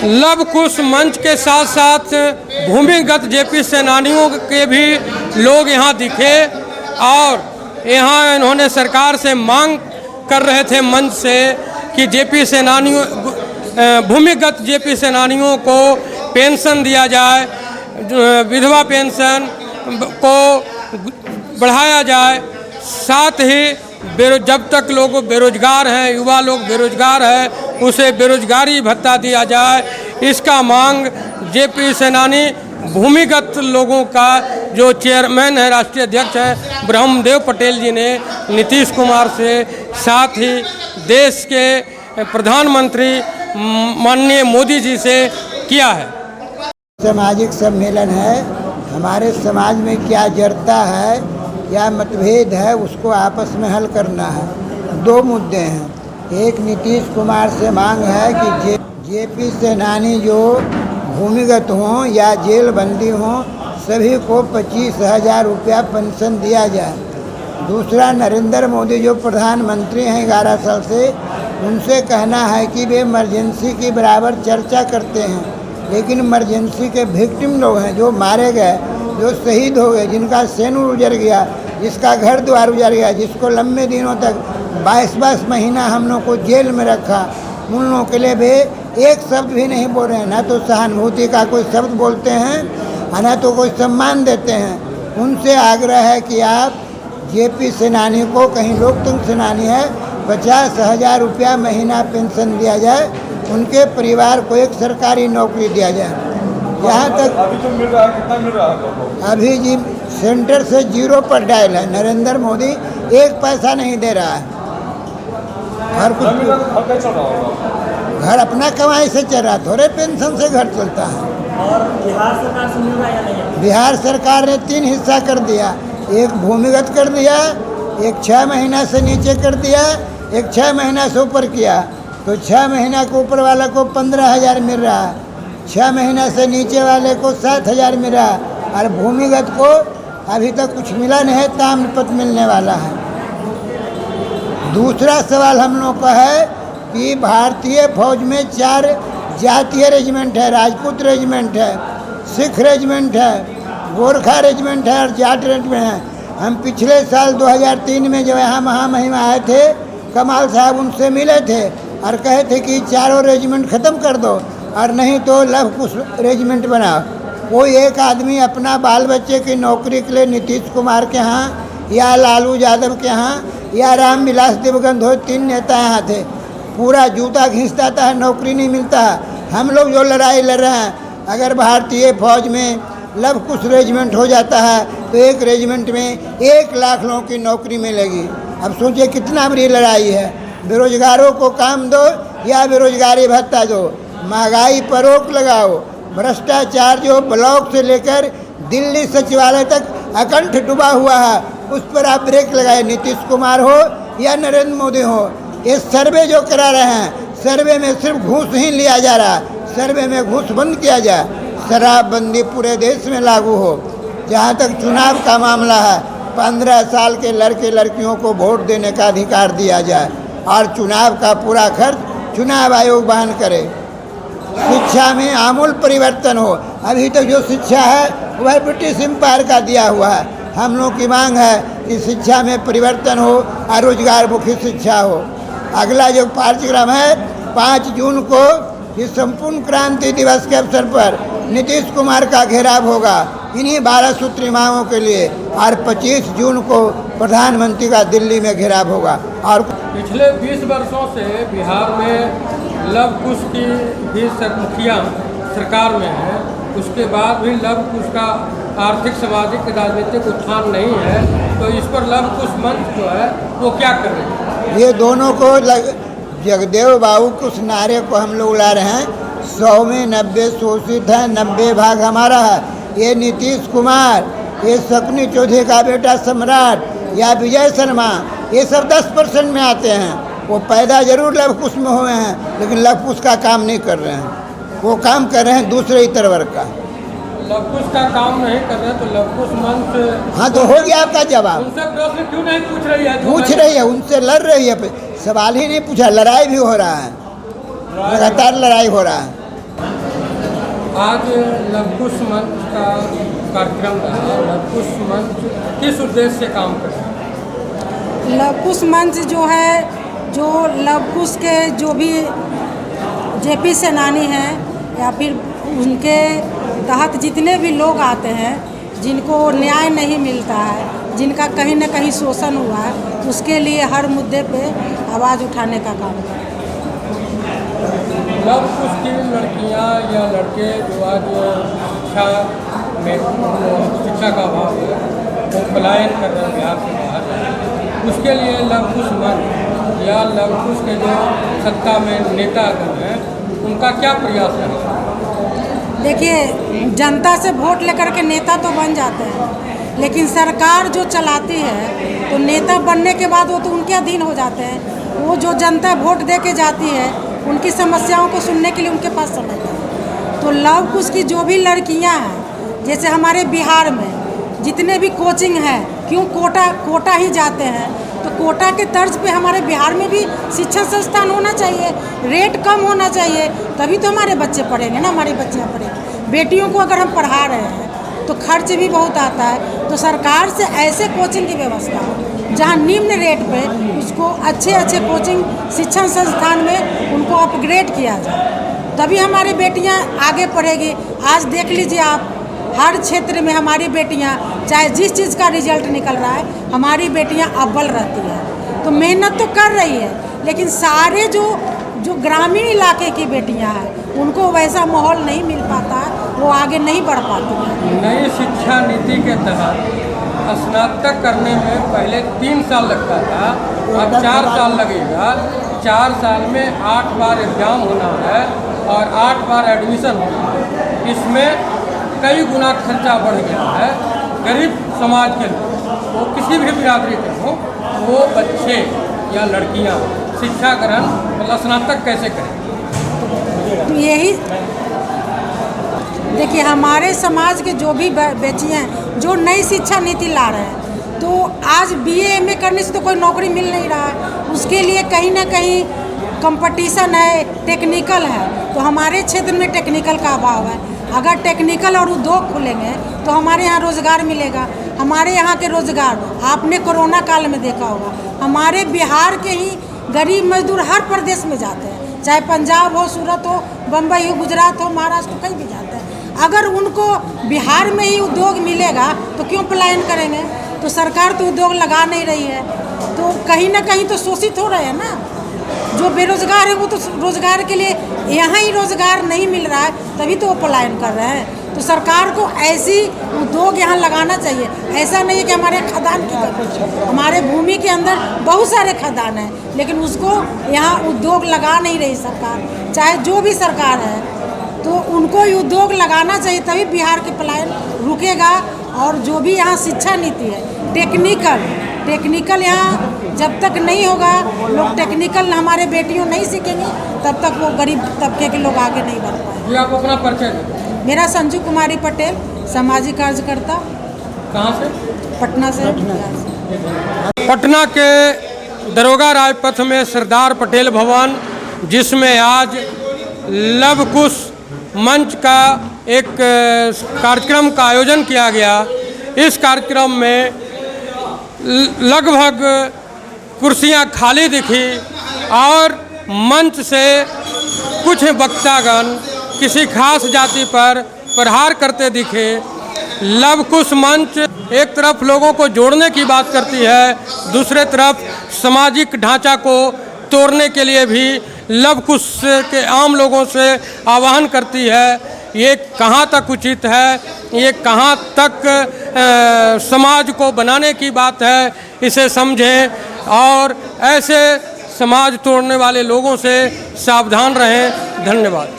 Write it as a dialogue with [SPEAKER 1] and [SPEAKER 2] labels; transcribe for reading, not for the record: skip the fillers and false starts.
[SPEAKER 1] Love कुश मंच के साथ साथ भूमिगत जेपी सेनानियों के भी लोग यहाँ दिखे और यहाँ इन्होंने सरकार से मांग कर रहे थे मंच से कि जेपी सेनानियों भूमिगत जेपी सेनानियों को पेंशन दिया जाए, विधवा पेंशन को बढ़ाया जाए, साथ ही जब तक लोग बेरोजगार हैं, युवा लोग बेरोजगार हैं, उसे बेरोजगारी भत्ता दिया जाए। इसका मांग जेपी सेनानी भूमिगत लोगों का जो चेयरमैन है, राष्ट्रीय अध्यक्ष है ब्रह्मदेव पटेल जी ने नीतीश कुमार से, साथ ही देश के प्रधानमंत्री माननीय मोदी जी से किया है।
[SPEAKER 2] सामाजिक सम्मेलन है। हमारे समाज में क्या जड़ता है, क्या मतभेद है, उसको आपस में हल करना है। दो मुद्दे हैं। एक, नीतीश कुमार से मांग है कि जेपी सेनानी जो भूमिगत हों या जेल बंदी हों, सभी को 25,000 रुपया पेंशन दिया जाए। दूसरा, नरेंद्र मोदी जो प्रधानमंत्री हैं 11 साल से, उनसे कहना है कि वे इमरजेंसी की बराबर चर्चा करते हैं, लेकिन इमरजेंसी के विक्टिम लोग हैं, जो मारे गए, जो शहीद हो गए, जिनका सेनूर उजड़ गया, जिसका घर द्वार उजड़ गया, जिसको लंबे दिनों तक 22 महीना हम लोग को जेल में रखा, उन लोगों के लिए वे एक शब्द भी नहीं बोल रहे हैं। ना तो सहानुभूति का कोई शब्द बोलते हैं, ना तो कोई सम्मान देते हैं। उनसे आग्रह है कि आप जेपी सेनानी को, कहीं लोकतंत्र सेनानी है, 50,000 रुपया महीना पेंशन दिया जाए, उनके परिवार को एक सरकारी नौकरी दिया जाए। यहाँ तक
[SPEAKER 3] अभी तो मिल रहा है, कितना मिल रहा है?
[SPEAKER 2] अभी जी सेंटर से 0 पर डायल है। नरेंद्र मोदी 1 पैसा नहीं दे रहा है। हर कुछ घर अपना कमाई से चल रहा, थोड़े पेंशन से घर चलता है।
[SPEAKER 4] और बिहार सरकार से मिल रहा है या नहीं?
[SPEAKER 2] बिहार सरकार ने 3 हिस्सा कर दिया। एक भूमिगत कर दिया, एक 6 महीना से नीचे कर दिया, एक 6 महीना से ऊपर किया। तो 6 महीना के ऊपर वाले को 15,000 मिल रहा है, 6 महीना से नीचे वाले को 7,000 मिल रहा है, और भूमिगत को अभी तक कुछ मिला नहीं है, ताम्रपत्र मिलने वाला है। दूसरा सवाल हम लोग का है कि भारतीय फौज में 4 जातीय रेजिमेंट है, राजपूत रेजिमेंट है, सिख रेजिमेंट है, गोरखा रेजिमेंट है और जाट रेजिमेंट है। हम पिछले साल 2003 में जब यहाँ महामहिम आए थे, कमाल साहब उनसे मिले थे और कहे थे कि 4 रेजिमेंट ख़त्म कर दो और नहीं तो लव कुश रेजिमेंट बनाओ। कोई एक आदमी अपना बाल बच्चे की नौकरी के लिए नीतीश कुमार के यहाँ या लालू यादव के यहाँ या रामविलास देवगन 3 नेता यहाँ थे, पूरा जूता घिसता था, नौकरी नहीं मिलता। हम लोग जो लड़ाई लड़ रहे हैं, अगर भारतीय फौज में लव कुश रेजिमेंट हो जाता है तो एक रेजिमेंट में 1 लाख लोगों की नौकरी मिलेगी। अब सोचिए कितना बड़ी लड़ाई है। बेरोजगारों को काम दो या बेरोजगारी भत्ता दो, महंगाई पर रोक लगाओ, भ्रष्टाचार जो ब्लॉक से लेकर दिल्ली सचिवालय तक अकंठ डूबा हुआ है, उस पर आप ब्रेक लगाए। नीतीश कुमार हो या नरेंद्र मोदी हो, ये सर्वे जो करा रहे हैं, सर्वे में सिर्फ घूस ही लिया जा रहा है। सर्वे में घूस बंद किया जाए, शराबबंदी पूरे देश में लागू हो। जहाँ तक चुनाव का मामला है, 15 साल के लड़के लड़कियों को वोट देने का अधिकार दिया जाए और चुनाव का पूरा खर्च चुनाव आयोग वहन करे। शिक्षा में आमूल परिवर्तन हो। अभी तक जो शिक्षा है वह ब्रिटिश एम्पायर का दिया हुआ है। हम लोग की मांग है कि शिक्षा में परिवर्तन हो और रोजगारमुखी शिक्षा हो। अगला जो कार्यक्रम है 5 जून को, इस संपूर्ण क्रांति दिवस के अवसर पर नीतीश कुमार का घेराव होगा इन्हीं 12 सूत्री मांगों के लिए, और 25 जून को प्रधानमंत्री का दिल्ली में घेराव होगा। और
[SPEAKER 1] पिछले 20 वर्षों से बिहार में लव कुश की भी मुखिया सरकार में है, उसके बाद भी लव कुश का आर्थिक, सामाजिक, राजनीतिक उत्थान नहीं है। तो इस पर लव कुश मंच जो है वो क्या कर रहे हैं?
[SPEAKER 2] ये दोनों को जगदेव बाबू के उस नारे को हम लोग ला रहे हैं, 100 में 90 शोषित है, 90 भाग हमारा है। ये नीतीश कुमार, ये शकुनी चौधरी का बेटा सम्राट या विजय शर्मा, ये सब 10% में आते हैं। वो पैदा जरूर लव कुश में हुए हैं, लेकिन लव कुश का काम नहीं कर रहे हैं। वो काम कर रहे हैं दूसरे इतर वर्ग का।
[SPEAKER 1] लव कुश का काम नहीं कर रहे तो लव कुश मंच।
[SPEAKER 2] हाँ, तो हो गया आपका जवाब।
[SPEAKER 1] उनसे प्रश्न क्यों नहीं पूछ रही है?
[SPEAKER 2] पूछ रही है, उनसे लड़ रही है। सवाल ही नहीं पूछा, लड़ाई भी हो रहा है, लगातार लड़ाई हो रहा है।
[SPEAKER 1] आज लवकुश मंच का कार्यक्रम रहा। लवकुश मंच किस उद्देश्य से काम कर रहा है?
[SPEAKER 5] लवकुश मंच जो है, जो लवकुश के जो भी जेपी सेनानी हैं या फिर उनके तहत जितने भी लोग आते हैं जिनको न्याय नहीं मिलता है, जिनका कहीं न कहीं शोषण हुआ है, उसके लिए हर मुद्दे पे आवाज़ उठाने का काम है।
[SPEAKER 1] लवकुश की लड़कियां या लड़के जो आज शिक्षा का अभाव है, वो पलायन कर रहे हैं बिहार से बाहर, उसके लिए लवकुश मंच या लवकुश के जो सत्ता में नेतागण हैं उनका क्या प्रयास है?
[SPEAKER 5] देखिए, जनता से वोट लेकर के नेता तो बन जाते हैं, लेकिन सरकार जो चलाती है तो नेता बनने के बाद वो तो उनके अधीन हो जाते हैं। वो जो जनता वोट दे के जाती है उनकी समस्याओं को सुनने के लिए उनके पास समय नहीं है। तो लवकुश की जो भी लड़कियां हैं, जैसे हमारे बिहार में जितने भी कोचिंग हैं, क्यों कोटा ही जाते हैं, तो कोटा के तर्ज पे हमारे बिहार में भी शिक्षण संस्थान होना चाहिए, रेट कम होना चाहिए, तभी तो हमारे बच्चे पढ़ेंगे ना, हमारी बच्चियाँ पढ़ेंगी। बेटियों को अगर हम पढ़ा रहे हैं तो खर्च भी बहुत आता है, तो सरकार से ऐसे कोचिंग की व्यवस्था हो जहाँ निम्न रेट पे उसको अच्छे कोचिंग शिक्षण संस्थान में उनको अपग्रेड किया जाए, तभी हमारी बेटियाँ आगे पढ़ेगी। आज देख लीजिए आप, हर क्षेत्र में हमारी बेटियां, चाहे जिस चीज़ का रिजल्ट निकल रहा है, हमारी बेटियां अव्वल रहती है। तो मेहनत तो कर रही है, लेकिन सारे जो ग्रामीण इलाके की बेटियां हैं उनको वैसा माहौल नहीं मिल पाता है, वो आगे नहीं बढ़ पाती हैं।
[SPEAKER 1] नई शिक्षा नीति के तहत स्नातक करने में पहले 3 साल लगता था, अब 4 साल लगेगा। 4 साल में 8 बार एग्ज़ाम होना है और 8 बार एडमिशन होना है। इसमें कई गुना खर्चा बढ़ गया है। गरीब समाज के लोग, वो किसी भी बिरादरी के हो, वो बच्चे या लड़कियां शिक्षा ग्रहण मतलब स्नातक कैसे करें?
[SPEAKER 5] तो यही देखिए, हमारे समाज के जो भी बच्चियाँ हैं जो नई शिक्षा नीति ला रहे हैं, तो आज BA MA करने से तो कोई नौकरी मिल नहीं रहा है, उसके लिए कहीं ना कहीं कंपटीशन है, टेक्निकल है। तो हमारे क्षेत्र में टेक्निकल का अभाव है। अगर टेक्निकल और उद्योग खुलेंगे तो हमारे यहाँ रोज़गार मिलेगा। हमारे यहाँ के रोज़गार आपने कोरोना काल में देखा होगा, हमारे बिहार के ही गरीब मजदूर हर प्रदेश में जाते हैं, चाहे पंजाब हो, सूरत हो, बम्बई हो, गुजरात हो, महाराष्ट्र, कहीं भी जाते हैं। अगर उनको बिहार में ही उद्योग मिलेगा तो क्यों पलायन करेंगे? तो सरकार तो उद्योग लगा नहीं रही है, तो कहीं ना कहीं तो शोषित हो रहे हैं ना। जो बेरोजगार है वो तो रोजगार के लिए यहाँ ही रोजगार नहीं मिल रहा है, तभी तो वो पलायन कर रहे हैं। तो सरकार को ऐसी उद्योग यहाँ लगाना चाहिए। ऐसा नहीं है कि हमारे खदान की कमी, हमारे भूमि के अंदर बहुत सारे खदान हैं, लेकिन उसको यहाँ उद्योग लगा नहीं रही सरकार, चाहे जो भी सरकार है। तो उनको ही उद्योग लगाना चाहिए, तभी बिहार के पलायन रुकेगा। और जो भी यहाँ शिक्षा नीति है, टेक्निकल यहाँ जब तक नहीं होगा, लोग टेक्निकल हमारे बेटियों नहीं सीखेंगे, तब तक वो गरीब तबके के लोग आगे नहीं बढ़ पाएंगे।
[SPEAKER 1] आप अपना परिचय दें।
[SPEAKER 5] मेरा संजू कुमारी पटेल, सामाजिक कार्यकर्ता।
[SPEAKER 1] कहाँ से?
[SPEAKER 5] पटना से।
[SPEAKER 1] पटना के दरोगा राजपथ में सरदार पटेल भवन, जिसमें आज लवकुश मंच का एक कार्यक्रम का आयोजन किया गया। इस कार्यक्रम में लगभग कुर्सियां खाली दिखी और मंच से कुछ वक्तागण किसी खास जाति पर प्रहार करते दिखे। लवकुश मंच एक तरफ लोगों को जोड़ने की बात करती है, दूसरे तरफ सामाजिक ढांचा को तोड़ने के लिए भी लवकुश के आम लोगों से आह्वान करती है। ये कहाँ तक उचित है, ये कहाँ तक समाज को बनाने की बात है, इसे समझें और ऐसे समाज तोड़ने वाले लोगों से सावधान रहें। धन्यवाद।